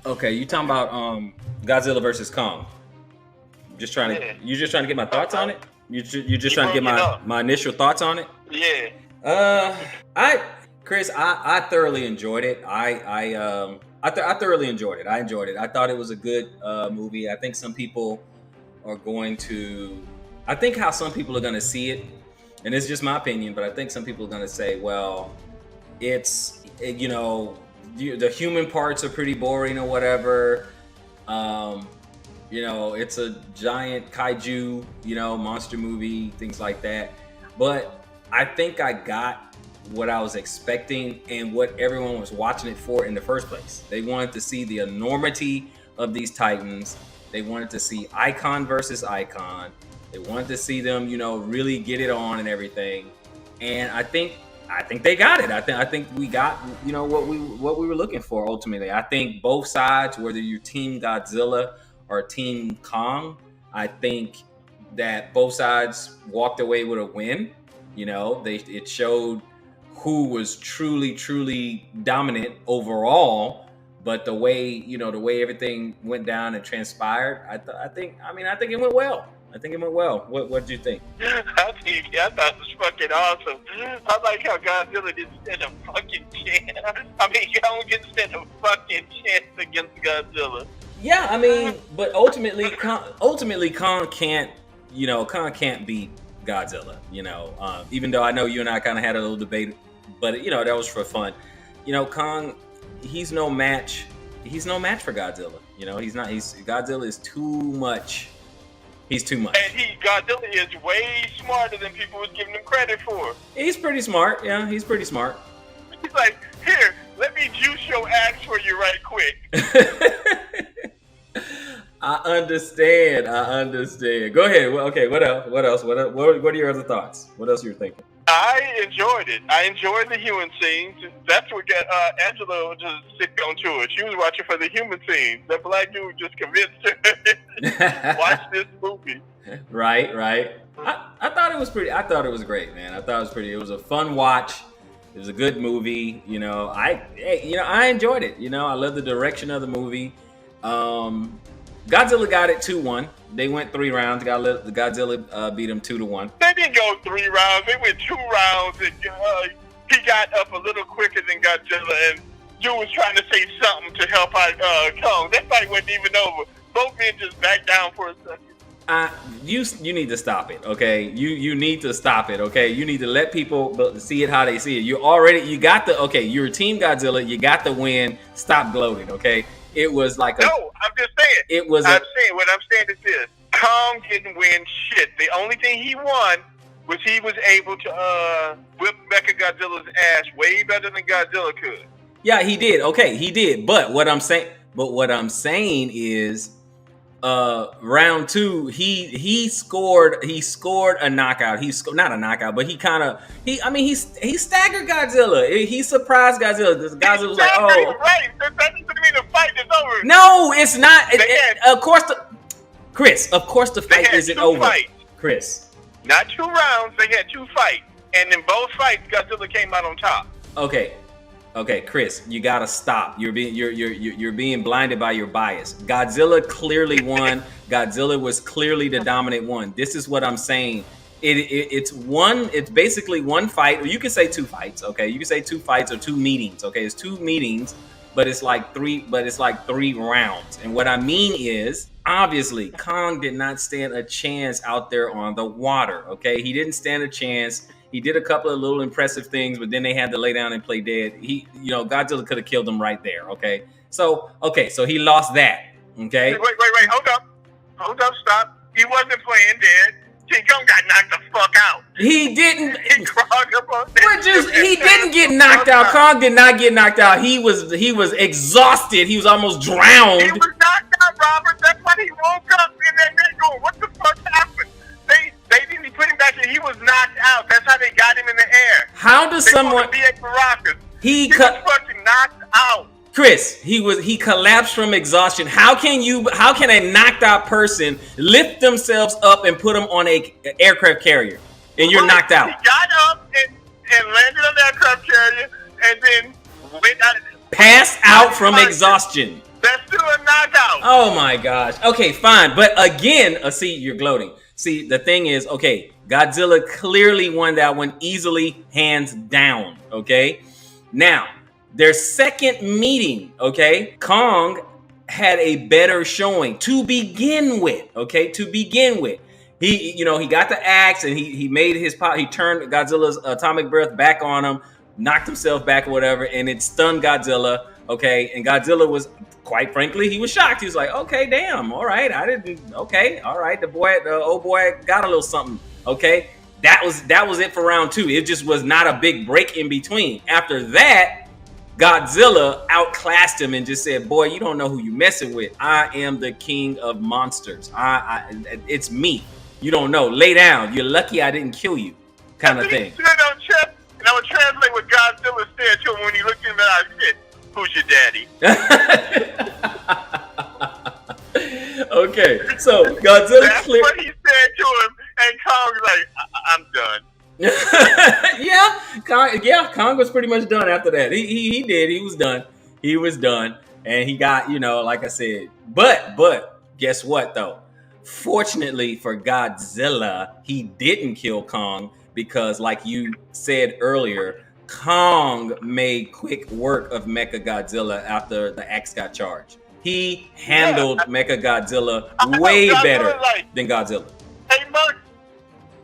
Okay, you talking about Godzilla versus Kong? You just trying to get my thoughts on it. You just trying to get my initial thoughts on it. Yeah. I Chris, I thoroughly enjoyed it. I thoroughly enjoyed it. I enjoyed it. I thought it was a good movie. I think some people are going to. I think how some people are going to see it, and it's just my opinion, but I think some people are going to say, well, it's the human parts are pretty boring or whatever. It's a giant kaiju, monster movie, things like that. But I think I got what I was expecting and what everyone was watching it for in the first place. They wanted to see the enormity of these titans. They wanted to see icon versus icon. They wanted to see them, really get it on and everything. And I think they got it. I think we got, what we were looking for ultimately. I think both sides, whether you're Team Godzilla or Team Kong, I think that both sides walked away with a win. It showed who was truly dominant overall. But the way everything went down and transpired, I think it went well. I think it went well. What did you think? I thought it was fucking awesome. I like how Godzilla didn't stand a fucking chance. Kong didn't stand a fucking chance against Godzilla. Yeah, but ultimately Kong can't beat Godzilla. Even though I know you and I kind of had a little debate, but that was for fun. Kong, he's no match. He's no match for Godzilla. He's not. Godzilla is too much. He's too much. And Godzilla is way smarter than people was giving him credit for. He's pretty smart. Yeah, he's pretty smart. He's like, here, let me juice your axe for you right quick. I understand. Go ahead. Okay, what else? What are your other thoughts? What else are you thinking? I enjoyed it. I enjoyed the human scenes. That's what got Angela just sick onto it. She was watching for the human scenes. That black dude just convinced her. Watch this movie. Right. I thought it was pretty. I thought it was great, man. I thought it was pretty. It was a fun watch. It was a good movie. I enjoyed it. I love the direction of the movie. Godzilla got it 2-1. They went 3 rounds. Godzilla beat him 2-1. They didn't go 3 rounds. They went 2 rounds. And he got up a little quicker than Godzilla, and dude was trying to say something to help out Kong. That fight wasn't even over. Both men just backed down for a second. You need to stop it, okay? You need to stop it, okay? You need to let people see it how they see it. You're Team Godzilla. You got the win. Stop gloating, okay? It was like no, I'm just saying. What I'm saying is this. Kong didn't win shit. The only thing he won was he was able to whip Mechagodzilla's ass way better than Godzilla could. Yeah, he did. Okay, he did. But what I'm saying is round 2, he scored a knockout. Not a knockout, but he staggered Godzilla. He surprised Godzilla. Godzilla was like, "Oh, right." That doesn't mean the fight is over. No, it's not. Of course, the fight isn't over. Fights. Chris, not 2 rounds. They had 2 fights, and in both fights, Godzilla came out on top. Okay, Chris, you gotta stop. You're being blinded by your bias. Godzilla clearly won. Godzilla was clearly the dominant one. This is what I'm saying. It's basically 1 fight, or you can say 2 fights. Okay, you can say 2 fights or 2 meetings. Okay, it's 2 meetings, but it's like 3 rounds. And what I mean is, obviously, Kong did not stand a chance out there on the water. Okay, he didn't stand a chance. He did a couple of little impressive things, but then they had to lay down and play dead. Godzilla could have killed him right there. Okay, so he lost that. Okay. Wait, hold up, stop. He wasn't playing dead. King Kong got knocked the fuck out. He didn't. He crawled up on that. He didn't get knocked out. Kong did not get knocked out. He was exhausted. He was almost drowned. He was knocked out, Robert. That's why he woke up and then they go, what the fuck happened? They didn't put him back in. He was knocked out. That's how they got him in the air. How does someone? He was fucking knocked out. Chris, he collapsed from exhaustion. How can a knocked out person lift themselves up and put them on a aircraft carrier and you're knocked out? He got up and landed on the aircraft carrier and then went out. Passed out from exhaustion. That's do a knockout. Oh my gosh. Okay, fine. But again, see, you're gloating. See, the thing is, okay, Godzilla clearly won that one easily, hands down. Okay. Now, their second meeting, okay, Kong had a better showing to begin with. Okay, to begin with. He got the axe and he made his pop. He turned Godzilla's atomic breath back on him, knocked himself back or whatever, and it stunned Godzilla. Okay, and Godzilla was, quite frankly, he was shocked. He was like, okay, damn, all right, okay, all right, the old boy got a little something. Okay, that was it for round two. It just was not a big break in between. After that, Godzilla outclassed him and just said, boy, you don't know who you messing with. I am the king of monsters. It's me. You don't know. Lay down. You're lucky I didn't kill you, kind of thing. And I would translate what Godzilla said to him when he looked at him and I said, who's your daddy? Okay, so Godzilla. That's what he said to him, and Kong was like, I'm done. Kong was pretty much done after that. He did. He was done. He was done, and he got, like I said. But guess what though? Fortunately for Godzilla, he didn't kill Kong because, like you said earlier, Kong made quick work of Mechagodzilla after the axe got charged. He handled Mechagodzilla way better than Godzilla. Hey, Merc.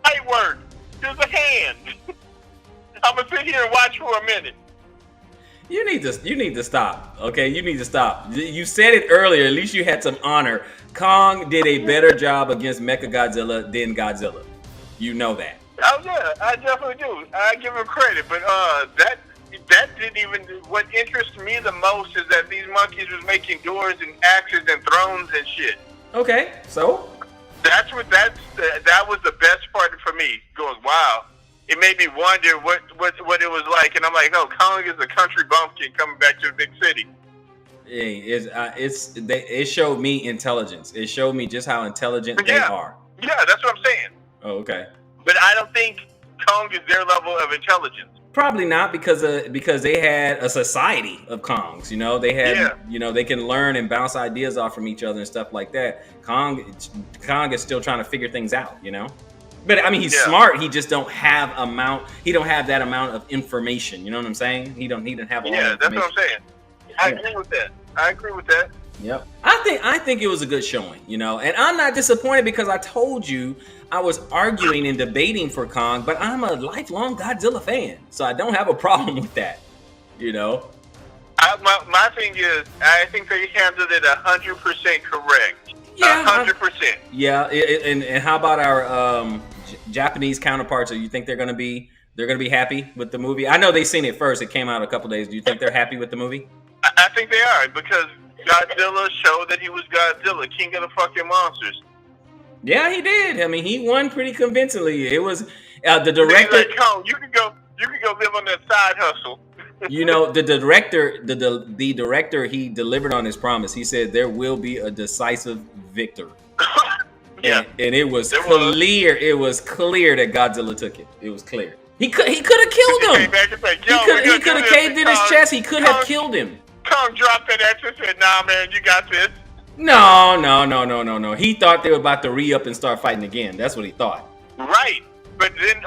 Hey, word. There's a hand. I'm gonna sit here and watch for a minute. You need to stop. Okay, you need to stop. You said it earlier. At least you had some honor. Kong did a better job against Mechagodzilla than Godzilla. You know that. Oh yeah, I definitely do. I give him credit, but that didn't even. What interests me the most is that these monkeys was making doors and axes and thrones and shit. Okay, so that was the best part for me. Going, wow. It made me wonder what it was like, and I'm like, oh, Kong is a country bumpkin coming back to the big city. It showed me intelligence. It showed me just how intelligent they are. Yeah, that's what I'm saying. Oh, okay. But I don't think Kong is their level of intelligence. Probably not because they had a society of Kongs. They had they can learn and bounce ideas off from each other and stuff like that. Kong is still trying to figure things out. But I mean, he's smart. He just don't have that amount of information. You know what I'm saying? He didn't have a lot of information. Yeah, that's what I'm saying. I agree with that. Yep. I think it was a good showing, and I'm not disappointed because I told you I was arguing and debating for Kong, but I'm a lifelong Godzilla fan, so I don't have a problem with that. My thing is, I think they handled it 100% correct. Yeah, 100%. Yeah, and how about our Japanese counterparts? Do you think they're gonna be happy with the movie? I know they've seen it first. It came out a couple days. Do you think they're happy with the movie? I think they are, because Godzilla showed that he was Godzilla, king of the fucking monsters. Yeah, he did. I mean, he won pretty convincingly. It was the director. Like, Kong, you can go live on that side hustle. The director, he delivered on his promise. He said there will be a decisive victor. Yeah, and it was clear. It was clear that Godzilla took it. It was clear. He could have killed him. He could have caved in his chest. He could have killed him. Kong dropped that axe and said, "Nah, man, you got this." No. He thought they were about to re-up and start fighting again. That's what he thought. Right. But then,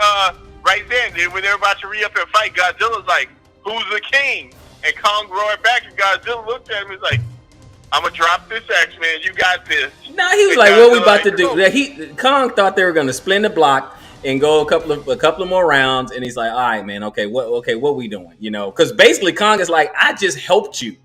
when they were about to re-up and fight, Godzilla's like, "Who's the king?" And Kong roared back, and Godzilla looked at him and was like, "I'm going to drop this axe, man. You got this." No, he was like, "What we about to do?" Kong thought they were going to split the block and go a couple of more rounds, and he's like, "All right, man, what we doing?" Because basically Kong is like, "I just helped you,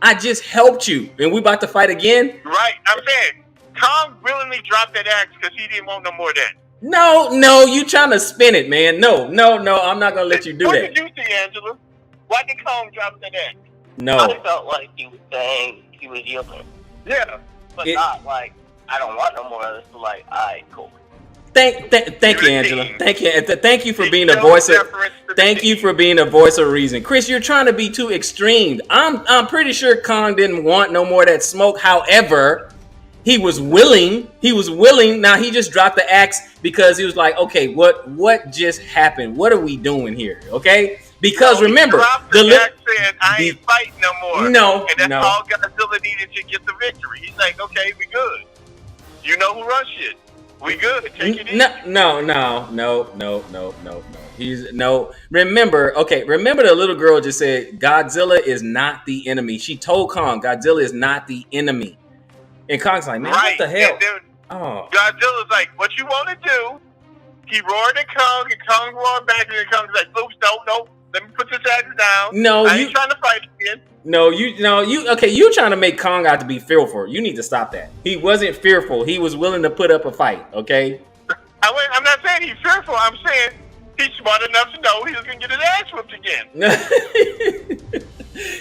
and we about to fight again." Right, I'm saying Kong willingly dropped that axe because he didn't want no more of that. No, you trying to spin it, man? No, I'm not gonna let you do that. What did you see, Angela? Why did Kong drop that axe? No, I felt like he was saying he was yelling. Yeah, but not like I don't want no more of this. But like, all right, cool. Thank you, Angela. Thank you for being a voice of. Thank you for being a voice of reason, Chris. You're trying to be too extreme. I'm pretty sure Kong didn't want no more of that smoke. However, he was willing. Now he just dropped the axe because he was like, okay, what just happened? What are we doing here? Okay, Because remember, the axe said, I ain't fighting no more. No, and that's all Godzilla needed to get the victory. He's like, okay, we good. You know who runs shit. We good. Take it easy. No. Remember the little girl just said Godzilla is not the enemy. She told Kong Godzilla is not the enemy. And Kong's like, man, what the hell? Godzilla's like, what you want to do? He roared at Kong, and Kong roared back, and Kong's like, oops, no, let me put this axe down. No, I ain't trying to fight again. You trying to make Kong out to be fearful. You need to stop that. He wasn't fearful. He was willing to put up a fight, okay? I'm not saying he's fearful. I'm saying he's smart enough to know he's going to get his ass whipped again.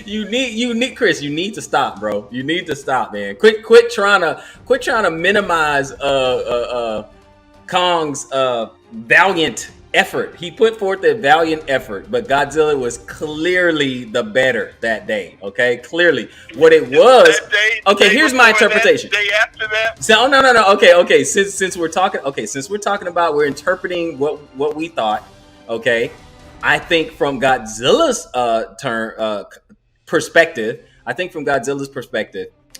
You need Chris, you need to stop, bro. You need to stop, man. Quit trying to minimize Kong's valiant effort. He put forth a valiant effort, but Godzilla was clearly the better that day. Okay, clearly what it was. Okay, here's my interpretation. Day after that. So no. Okay. Since we're talking about, we're interpreting what we thought. Okay, I think from Godzilla's perspective.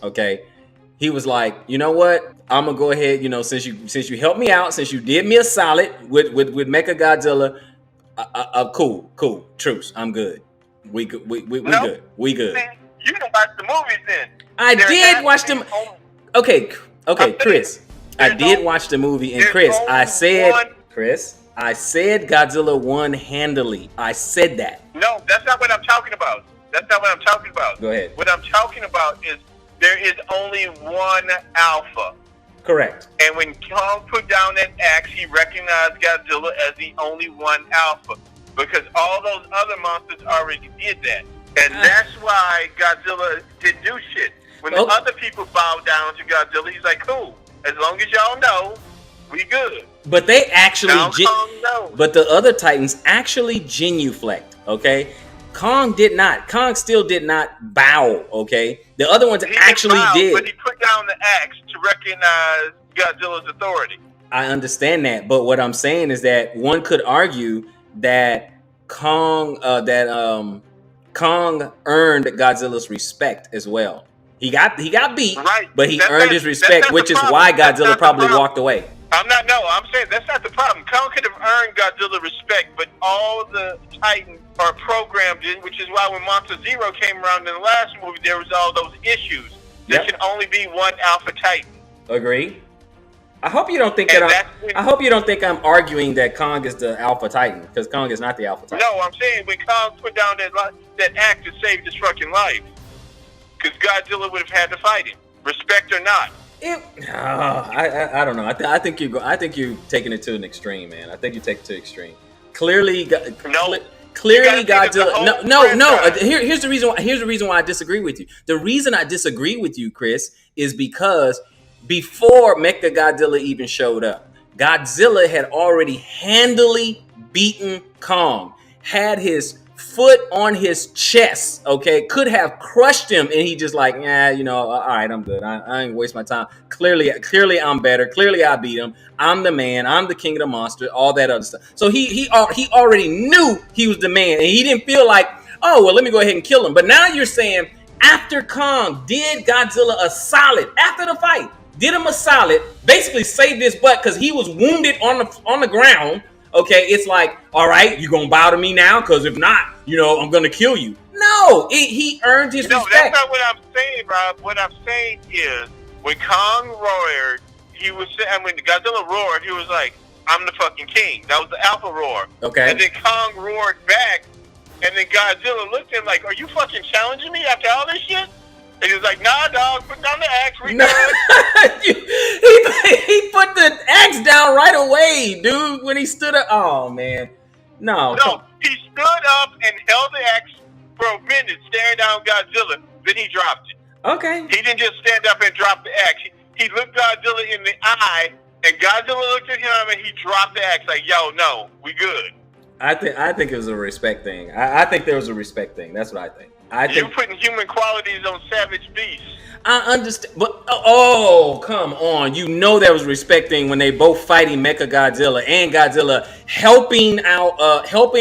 Okay. He was like, you know what? I'm gonna go ahead. You know, since you helped me out, since you did me a solid with Mecha Godzilla, cool. Truce. I'm good. We good. We good. We good. You didn't watch the movies then. I did watch them. Okay, Chris. I did watch the movie, and Chris, I said Godzilla won handily. I said that. No, that's not what I'm talking about. Go ahead. What I'm talking about is there is only one alpha. Correct. And when Kong put down that axe, he recognized Godzilla as the only one alpha. Because all those other monsters already did that. And that's why Godzilla didn't do shit. When the other people bowed down to Godzilla, he's like, cool. As long as y'all know, we good. But they actually... But the other Titans actually genuflect, okay? Kong did not. Kong still did not bow, okay? The other ones actually did. But he put down the axe to recognize Godzilla's authority. I understand that, but what I'm saying is that one could argue that Kong earned Godzilla's respect as well. He got beat, right, but he earned his respect, which is why Godzilla probably walked away. I'm saying that's not the problem. Kong could have earned Godzilla respect, but all the Titans are programmed in, which is why when Monster Zero came around in the last movie, there was all those issues. There can only be one Alpha Titan. Agree. I hope you don't think I'm arguing that Kong is the Alpha Titan, because Kong is not the Alpha Titan. No, I'm saying when Kong put down that act to save his fucking life, because Godzilla would have had to fight him, respect or not. I don't know. I think you're taking it to an extreme, man. I think you take it to extreme. Clearly, Godzilla. No. Here's the reason why I disagree with you. The reason I disagree with you, Chris, is because before Mecha Godzilla even showed up, Godzilla had already handily beaten Kong, had his foot on his chest, okay, could have crushed him, and he just like, all right, I'm good. I ain't waste my time. Clearly I'm better. Clearly I beat him. I'm the man. I'm the king of the monster. All that other stuff. So he already knew he was the man, and he didn't feel like, oh well, let me go ahead and kill him. But now you're saying after Kong did Godzilla a solid after the fight, did him a solid, basically saved his butt because he was wounded on the ground. Okay, it's like, all right, you gonna bow to me now? Because if not, I'm gonna kill you. No, he earned his respect. That's not what I'm saying, Rob. What I'm saying is, when Kong roared, when Godzilla roared, he was like, I'm the fucking king. That was the alpha roar. Okay. And then Kong roared back, and then Godzilla looked at him like, are you fucking challenging me after all this shit? And he was like, nah, dog, put down the axe. We he put the axe down right away, dude, when he stood up. Oh, man. No, he stood up and held the axe for a minute, staring down Godzilla. Then he dropped it. Okay. He didn't just stand up and drop the axe. He looked Godzilla in the eye, and Godzilla looked at him, and he dropped the axe like, yo, no, we good. I think it was a respect thing. I think there was a respect thing. That's what I think. You're putting human qualities on savage beasts. I understand, but come on! You know there was respecting when they both fighting Mecha Godzilla and Godzilla helping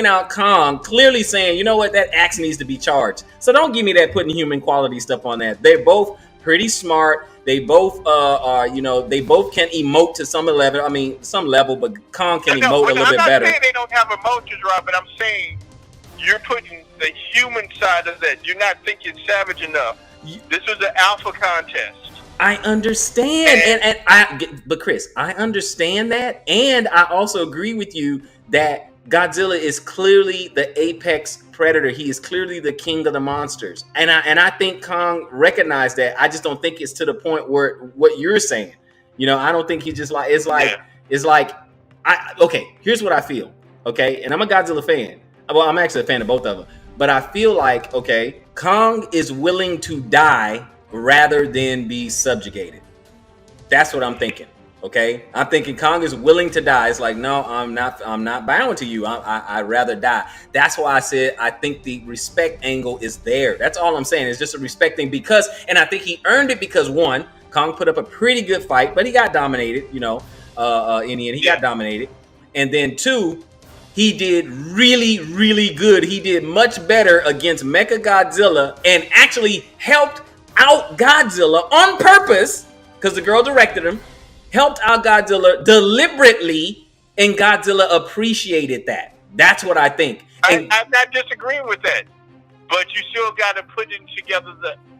out Kong, clearly saying, you know what, that axe needs to be charged. So don't give me that putting human quality stuff on that. They're both pretty smart. They both are, they both can emote to some level. I mean, some level, but Kong can emote a little bit better. I'm not saying they don't have emotions, Rob, but I'm saying you're putting the human side of that. You're not thinking savage enough. This was an alpha contest. I understand, but Chris, I understand that, and I also agree with you that Godzilla is clearly the apex predator. He is clearly the king of the monsters, and I think Kong recognized that. I just don't think it's to the point where what you're saying. I don't think he just like okay. Here's what I feel. Okay, and I'm a Godzilla fan. Well, I'm actually a fan of both of them. But I feel like, okay, Kong is willing to die rather than be subjugated. That's what I'm thinking. Okay, I'm thinking Kong is willing to die. It's like, no, I'm not bound to you. I'd rather die. That's why I said I think the respect angle is there. That's all I'm saying. It's just a respecting and I think he earned it because one, Kong put up a pretty good fight, but he got dominated. In the end, he got dominated, and then two, he did really, really good. He did much better against Mecha Godzilla and actually helped out Godzilla on purpose because the girl directed him, helped out Godzilla deliberately, and Godzilla appreciated that. That's what I think. I'm not disagreeing with that, but you still got to put in together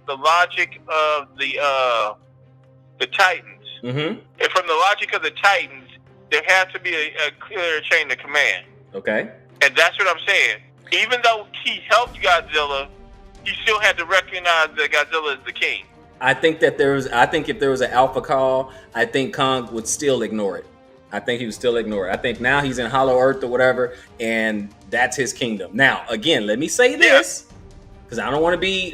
the logic of the Titans. Mm-hmm. And from the logic of the Titans, there has to be a clear chain of command. Okay. And that's what I'm saying. Even though he helped Godzilla, he still had to recognize that Godzilla is the king. I think if there was an alpha call, I think Kong would still ignore it. I think he would still ignore it. I think now he's in Hollow Earth or whatever, and that's his kingdom. Now, again, let me say this, because I don't want to be,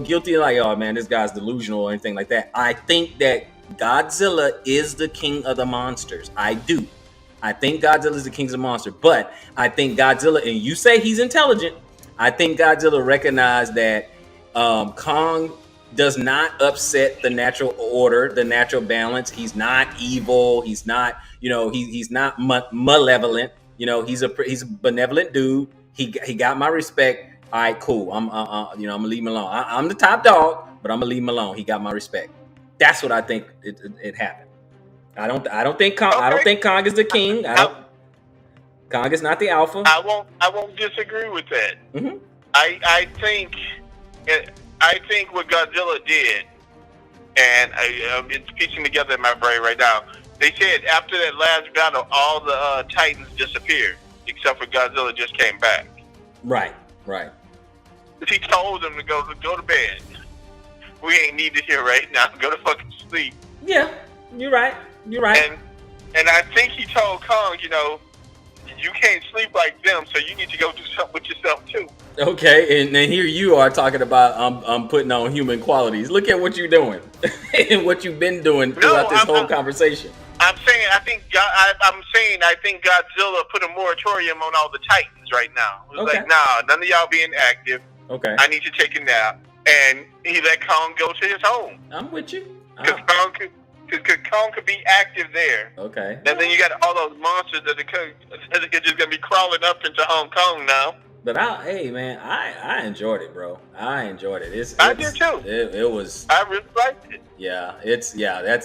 guilty like, oh man, this guy's delusional or anything like that. I think that Godzilla is the king of the monsters. I do. I think Godzilla is the king of the monster, but I think Godzilla, and you say he's intelligent, I think Godzilla recognized that Kong does not upset the natural order, the natural balance. He's not evil. He's not, he's not malevolent. He's a benevolent dude. He got my respect. All right, cool. I'm gonna leave him alone. I'm the top dog, but I'm gonna leave him alone. He got my respect. That's what I think it happened. I don't think Kong. Okay. I don't think Kong is the king. Kong is not the alpha. I won't disagree with that. Mm-hmm. I think what Godzilla did, and it's piecing together in my brain right now. They said after that last battle, all the Titans disappeared except for Godzilla just came back. Right. He told them to go to bed. We ain't needed here right now. Go to fucking sleep. Yeah, you're right. And I think he told Kong, you can't sleep like them, so you need to go do something with yourself too. Okay, and then here you are talking about I'm putting on human qualities. Look at what you're doing and what you've been doing throughout this whole conversation. I'm saying I think Godzilla put a moratorium on all the Titans right now. It was like, nah, none of y'all being active. Okay. I need to take a nap, and he let Kong go to his home. I'm with you. Because Kong could be active there. Okay. And then you got all those monsters that are just gonna be crawling up into Hong Kong now. But I enjoyed it, bro. I enjoyed it. I did too. It was. I really liked it. Yeah, that's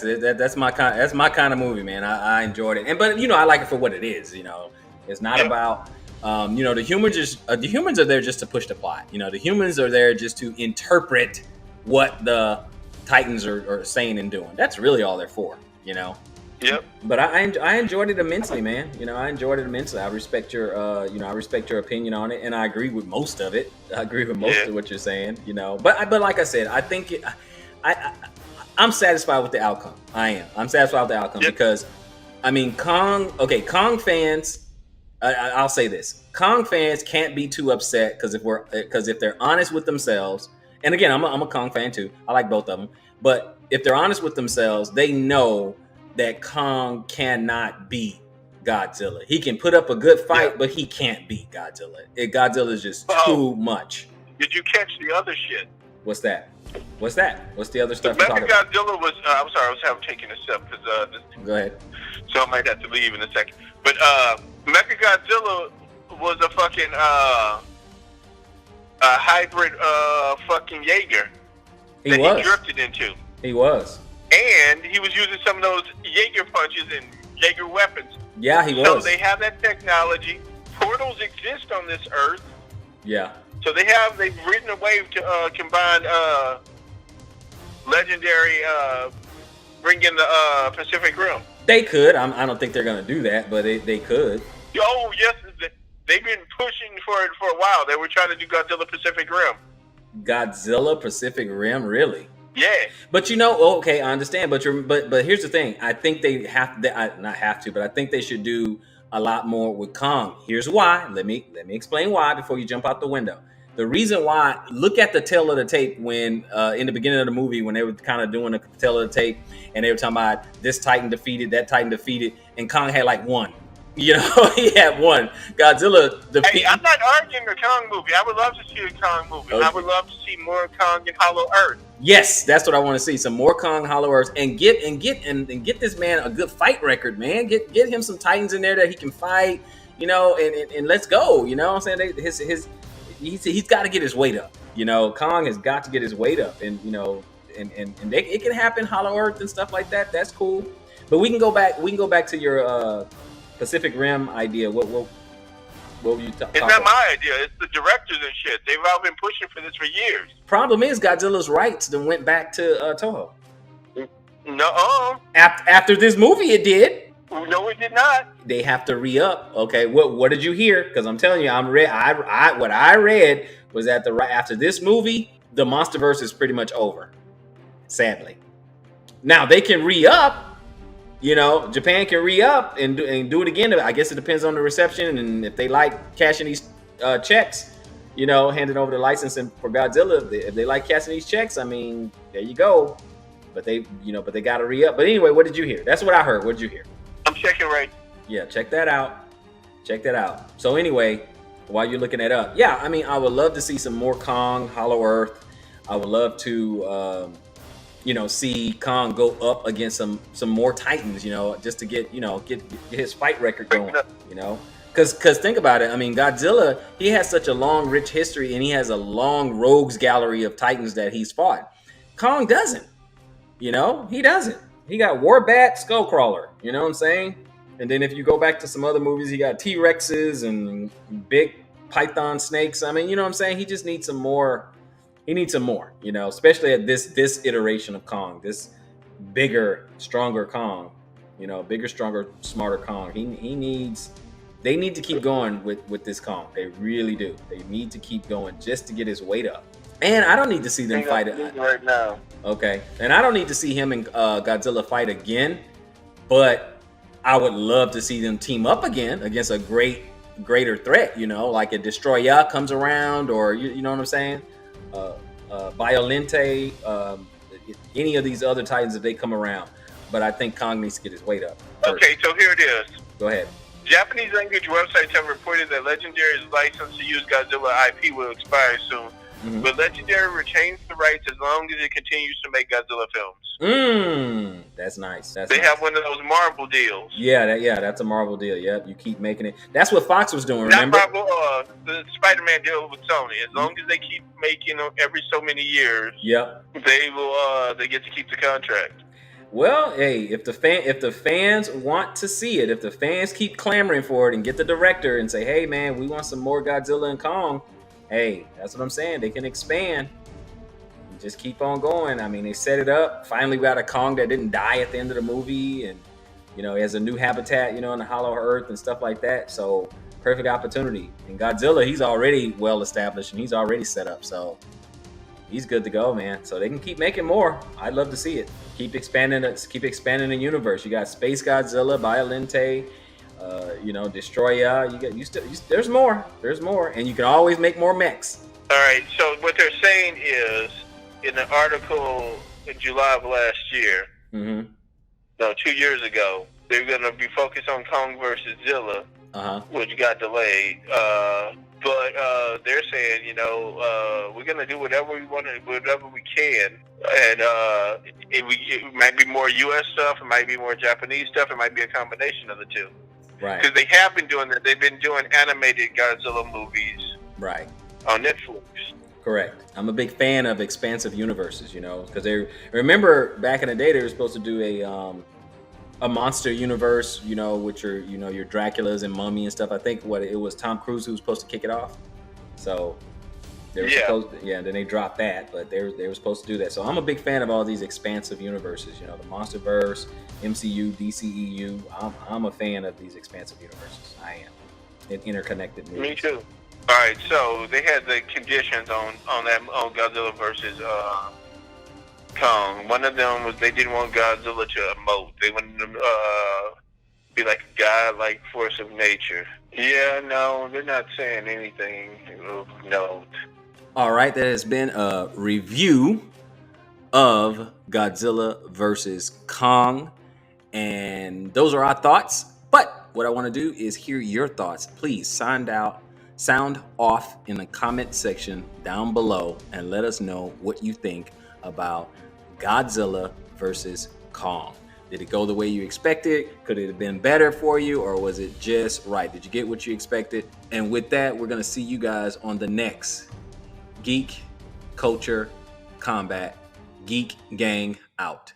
it. That's my kind of movie, man. I enjoyed it, but I like it for what it is. It's not about. The humans are there just to push the plot. The humans are there just to interpret what the Titans are saying and doing. That's really all they're for. Yep. But I enjoyed it immensely, man. I enjoyed it immensely. I respect your opinion on it, and I agree with most of it. I agree with most of what you're saying. But like I said, I think I'm satisfied with the outcome. I'm satisfied with the outcome because, Kong fans. I'll say this: Kong fans can't be too upset because if they're honest with themselves, and again, I'm a Kong fan too. I like both of them, but if they're honest with themselves, they know that Kong cannot beat Godzilla. He can put up a good fight, but he can't beat Godzilla. Godzilla is just too much. Did you catch the other shit? What's that? What's that? What's the other The stuff you're talking about? Mechagodzilla was. I'm sorry, I was taking a sip because Go ahead. so I might have to leave in a second. But Mechagodzilla was a fucking a hybrid fucking Jaeger He that was. he drifted into. He was. And he was using some of those Jaeger punches and Jaeger weapons. Yeah, he was. So they have that technology. Portals exist on this Earth. Yeah. So they've written a way to combine legendary, bring in the Pacific Rim. They could. I don't think they're gonna do that, but they could. Oh yes, they've been pushing for it for a while. They were trying to do Godzilla Pacific Rim. Godzilla Pacific Rim, really? Yeah. But okay, I understand. But here's the thing. I think they not have to, but I think they should do a lot more with Kong. Here's why. Let me explain why before you jump out the window. The reason why, look at the tail of the tape when in the beginning of the movie when they were kind of doing the tail of the tape and they were talking about this Titan defeated, that Titan defeated, and Kong had like one. He had one. Godzilla defeated. Hey, I'm not arguing the Kong movie. I would love to see a Kong movie. Okay. I would love to see more Kong in Hollow Earth. Yes, that's what I want to see. Some more Kong Hollow Earth and get this man a good fight record, man. Get him some Titans in there that he can fight, and let's go. You know what I'm saying? He's got to get his weight up. Kong has got to get his weight up, and it can happen Hollow Earth and stuff like that. That's cool. But we can go back to your Pacific Rim idea. What were you talking about? It's not my idea. It's the directors and shit. They've all been pushing for this for years. Problem is Godzilla's rights then went back to Toho. No. After this movie, it did. No, it did not. They have to re-up. Okay, what did you hear? Because I'm telling you, what I read was that after this movie, the MonsterVerse is pretty much over. Sadly, now they can re-up. Japan can re-up and do it again. I guess it depends on the reception and if they like cashing these checks. Handing over the licensing for Godzilla. If they like cashing these checks, I mean, there you go. But they got to re-up. But anyway, what did you hear? That's what I heard. What did you hear? I'm checking right. Yeah, check that out. So anyway, while you're looking that up, yeah, I mean, I would love to see some more Kong, Hollow Earth. I would love to, see Kong go up against some more Titans, just to get his fight record going, Because think about it. I mean, Godzilla, he has such a long, rich history, and he has a long rogues gallery of Titans that he's fought. Kong doesn't. He doesn't. He got Warbat, Skullcrawler. You know what I'm saying? And then if you go back to some other movies, he got T-Rexes and big python snakes. I mean, you know what I'm saying? He just needs some more. He needs some more, especially at this iteration of Kong, this bigger, stronger Kong, bigger, stronger, smarter Kong. They need to keep going with this Kong. They really do. They need to keep going just to get his weight up. And I don't need to see them fight it right now. Okay. And I don't need to see him and Godzilla fight again, but I would love to see them team up again against a greater threat, like a Destroyer comes around, or you know what I'm saying? Violente, any of these other Titans if they come around. But I think Kong needs to get his weight up first. Okay, so here it is. Go ahead. Japanese language websites have reported that Legendary's license to use Godzilla IP will expire soon. Mm-hmm. But Legendary retains the rights as long as it continues to make Godzilla films. That's nice. They have one of those Marvel deals. Yeah, that's a Marvel deal. Yep, you keep making it. That's what Fox was doing, remember? Not Marvel, the Spider-Man deal with Sony. As long as they keep making them every so many years, yep, they get to keep the contract. Well, hey, if the fans want to see it, if the fans keep clamoring for it and get the director and say, hey man, we want some more Godzilla and Kong, hey, that's what I'm saying. They can expand. Just keep on going. I mean, they set it up. Finally, we got a Kong that didn't die at the end of the movie, and he has a new habitat, in the Hollow Earth and stuff like that. So, perfect opportunity. And Godzilla, he's already well established and he's already set up, so he's good to go, man. So they can keep making more. I'd love to see it. Keep expanding the universe. You got Space Godzilla, Violente, Destroyer. There's more. There's more, and you can always make more mechs. All right. So what they're saying is, in an article in July of last year, 2 years ago, they're going to be focused on Kong versus Zilla, which got delayed. But they're saying, we're gonna do whatever we want, whatever we can, and it might be more U.S. stuff, it might be more Japanese stuff, it might be a combination of the two. Right. Because they have been doing that. They've been doing animated Godzilla movies. Right. On Netflix. Correct. I'm a big fan of expansive universes, because they remember back in the day they were supposed to do a monster universe, with your your Draculas and Mummy and stuff. I think it was Tom Cruise who was supposed to kick it off. So they were supposed then they dropped that, but they were supposed to do that. So I'm a big fan of all these expansive universes, the MonsterVerse, MCU, DCEU. I'm a fan of these expansive universes. I am. Interconnected movies. Me too. All right, so they had the conditions on Godzilla versus Kong. One of them was they didn't want Godzilla to emote. They wanted him to be like a godlike force of nature. Yeah, no, they're not saying anything of note. All right, that has been a review of Godzilla versus Kong, and those are our thoughts. But what I want to do is hear your thoughts. Please sound off in the comment section down below and let us know what you think about Godzilla versus Kong. Did it go the way you expected? Could it have been better for you, or was it just right? Did you get what you expected? And with that, we're going to see you guys on the next Geek Culture Combat. Geek Gang out.